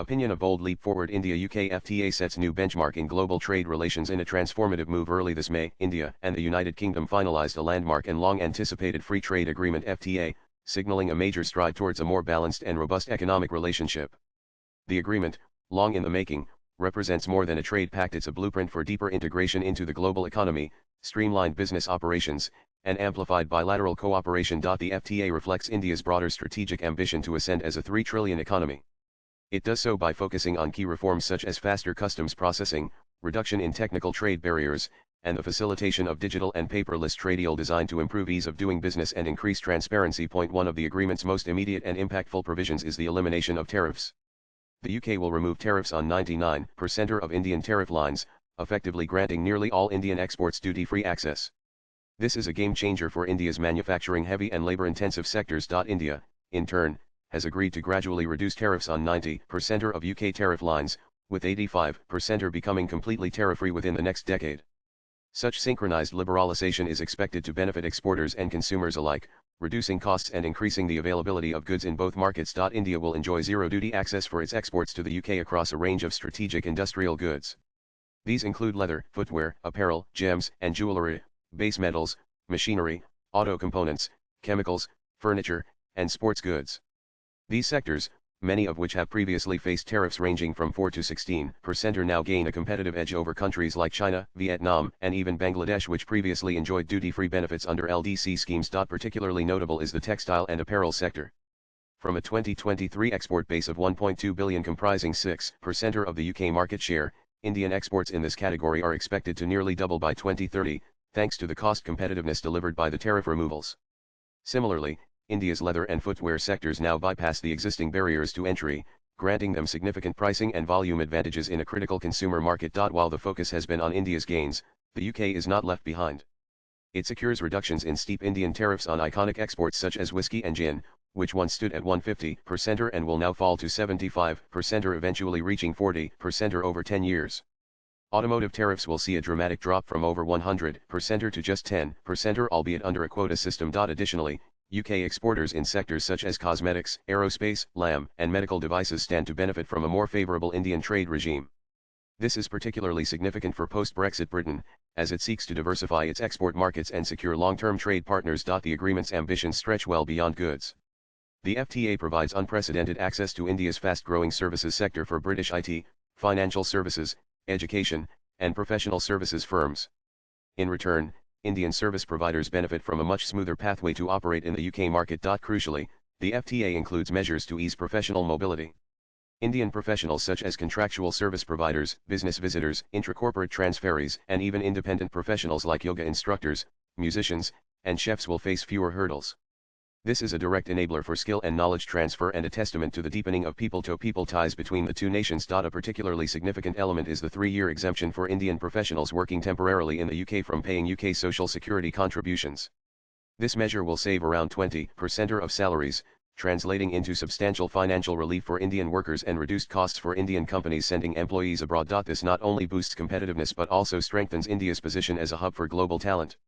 Opinion: a bold leap forward. India-UK FTA sets new benchmark in global trade relations. In a transformative move early this May, India and the United Kingdom finalized a landmark and long-anticipated free trade agreement FTA, signaling a major stride towards a more balanced and robust economic relationship. The agreement, long in the making, represents more than a trade pact. It's a blueprint for deeper integration into the global economy, streamlined business operations, and amplified bilateral cooperation. The FTA reflects India's broader strategic ambition to ascend as a 3 trillion economy. It does so by focusing on key reforms such as faster customs processing, reduction in technical trade barriers, and the facilitation of digital and paperless trade deal designed to improve ease of doing business and increase transparency. One of the agreement's most immediate and impactful provisions is the elimination of tariffs. The UK will remove tariffs on 99% of Indian tariff lines, effectively granting nearly all Indian exports duty-free access. This is a game changer for India's manufacturing-heavy and labor-intensive sectors. India, in turn, has agreed to gradually reduce tariffs on 90% of UK tariff lines, with 85% becoming completely tariff-free within the next decade. Such synchronized liberalization is expected to benefit exporters and consumers alike, reducing costs and increasing the availability of goods in both markets. India will enjoy zero-duty access for its exports to the UK across a range of strategic industrial goods. These include leather, footwear, apparel, gems and jewelry, base metals, machinery, auto components, chemicals, furniture, and sports goods. These sectors, many of which have previously faced tariffs ranging from 4 to 16%, now gain a competitive edge over countries like China, Vietnam, and even Bangladesh, which previously enjoyed duty-free benefits under LDC schemes. Particularly notable is the textile and apparel sector. From a 2023 export base of 1.2 billion comprising 6% of the UK market share, Indian exports in this category are expected to nearly double by 2030, thanks to the cost competitiveness delivered by the tariff removals. Similarly, India's leather and footwear sectors now bypass the existing barriers to entry, granting them significant pricing and volume advantages in a critical consumer market. While the focus has been on India's gains, the UK is not left behind. It secures reductions in steep Indian tariffs on iconic exports such as whiskey and gin, which once stood at 150% and will now fall to 75%, eventually reaching 40% over 10 years. Automotive tariffs will see a dramatic drop from over 100% to just 10%, albeit under a quota system. Additionally, UK exporters in sectors such as cosmetics, aerospace, LAM, and medical devices stand to benefit from a more favourable Indian trade regime. This is particularly significant for post-Brexit Britain, as it seeks to diversify its export markets and secure long-term trade partners. The agreement's ambitions stretch well beyond goods. The FTA provides unprecedented access to India's fast-growing services sector for British IT, financial services, education, and professional services firms. In return, Indian service providers benefit from a much smoother pathway to operate in the UK market. Crucially, the FTA includes measures to ease professional mobility. Indian professionals such as contractual service providers, business visitors, intra-corporate transferees, and even independent professionals like yoga instructors, musicians, and chefs will face fewer hurdles. This is a direct enabler for skill and knowledge transfer and a testament to the deepening of people-to-people ties between the two nations. A particularly significant element is the 3-year exemption for Indian professionals working temporarily in the UK from paying UK social security contributions. This measure will save around 20% of salaries, translating into substantial financial relief for Indian workers and reduced costs for Indian companies sending employees abroad. This not only boosts competitiveness but also strengthens India's position as a hub for global talent.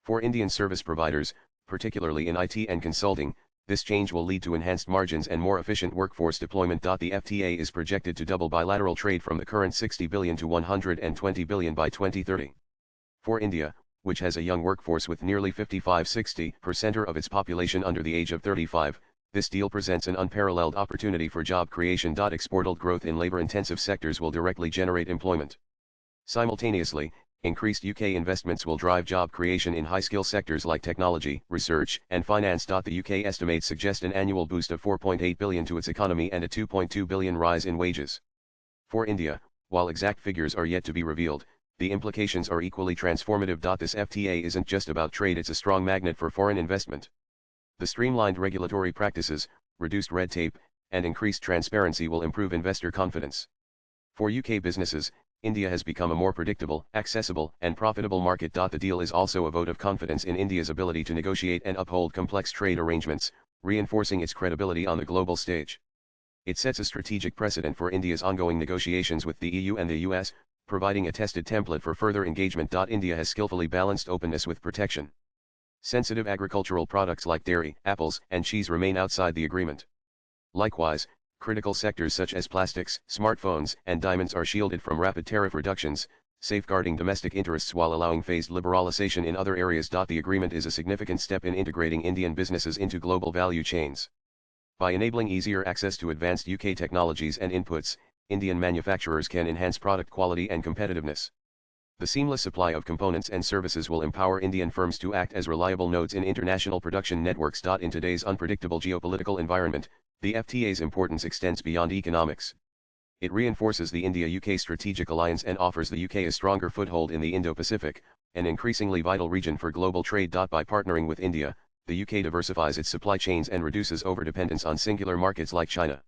For Indian service providers, particularly in IT and consulting, this change will lead to enhanced margins and more efficient workforce deployment. The FTA is projected to double bilateral trade from the current 60 billion to 120 billion by 2030. For India, which has a young workforce with nearly 55–60% of its population under the age of 35, this deal presents an unparalleled opportunity for job creation. Exported growth in labor-intensive sectors will directly generate employment. Simultaneously, increased UK investments will drive job creation in high-skill sectors like technology, research, and finance. The UK estimates suggest an annual boost of 4.8 billion to its economy and a 2.2 billion rise in wages. For India, while exact figures are yet to be revealed, the implications are equally transformative. This FTA isn't just about trade, it's a strong magnet for foreign investment. The streamlined regulatory practices, reduced red tape, and increased transparency will improve investor confidence. For UK businesses, India has become a more predictable, accessible, and profitable market. The deal is also a vote of confidence in India's ability to negotiate and uphold complex trade arrangements, reinforcing its credibility on the global stage. It sets a strategic precedent for India's ongoing negotiations with the EU and the US, providing a tested template for further engagement. India has skillfully balanced openness with protection. Sensitive agricultural products like dairy, apples, and cheese remain outside the agreement. Likewise, Critical sectors such as plastics, smartphones, and diamonds are shielded from rapid tariff reductions, safeguarding domestic interests while allowing phased liberalization in other areas. The agreement is a significant step in integrating Indian businesses into global value chains. By enabling easier access to advanced UK technologies and inputs, Indian manufacturers can enhance product quality and competitiveness. The seamless supply of components and services will empower Indian firms to act as reliable nodes in international production networks. In today's unpredictable geopolitical environment, the FTA's importance extends beyond economics. It reinforces the India-UK strategic alliance and offers the UK a stronger foothold in the Indo-Pacific, an increasingly vital region for global trade. By partnering with India, the UK diversifies its supply chains and reduces overdependence on singular markets like China.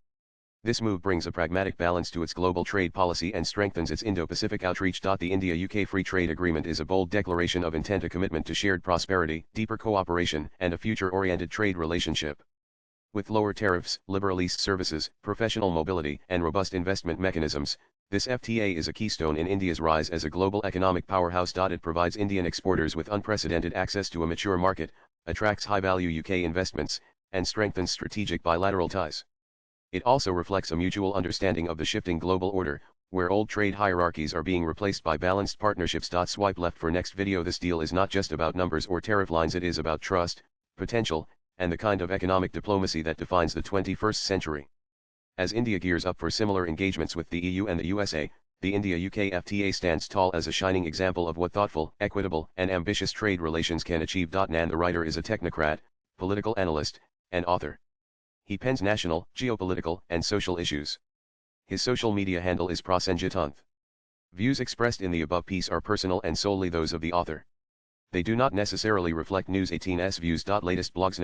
This move brings a pragmatic balance to its global trade policy and strengthens its Indo-Pacific outreach. The India-UK Free Trade Agreement is a bold declaration of intent, a commitment to shared prosperity, deeper cooperation, and a future-oriented trade relationship. With lower tariffs, liberal east services, professional mobility, and robust investment mechanisms, this FTA is a keystone in India's rise as a global economic powerhouse. It provides Indian exporters with unprecedented access to a mature market, attracts high-value UK investments, and strengthens strategic bilateral ties. It also reflects a mutual understanding of the shifting global order, where old trade hierarchies are being replaced by balanced partnerships. Swipe left for next video. This deal is not just about numbers or tariff lines, it is about trust, potential, and the kind of economic diplomacy that defines the 21st century. As India gears up for similar engagements with the EU and the USA, the India-UK FTA stands tall as a shining example of what thoughtful, equitable, and ambitious trade relations can achieve. Nan, the writer, is a technocrat, political analyst, and author. He pens national, geopolitical, and social issues. His social media handle is Prasenjitanth. Views expressed in the above piece are personal and solely those of the author. They do not necessarily reflect News 18's views. Latest blogs.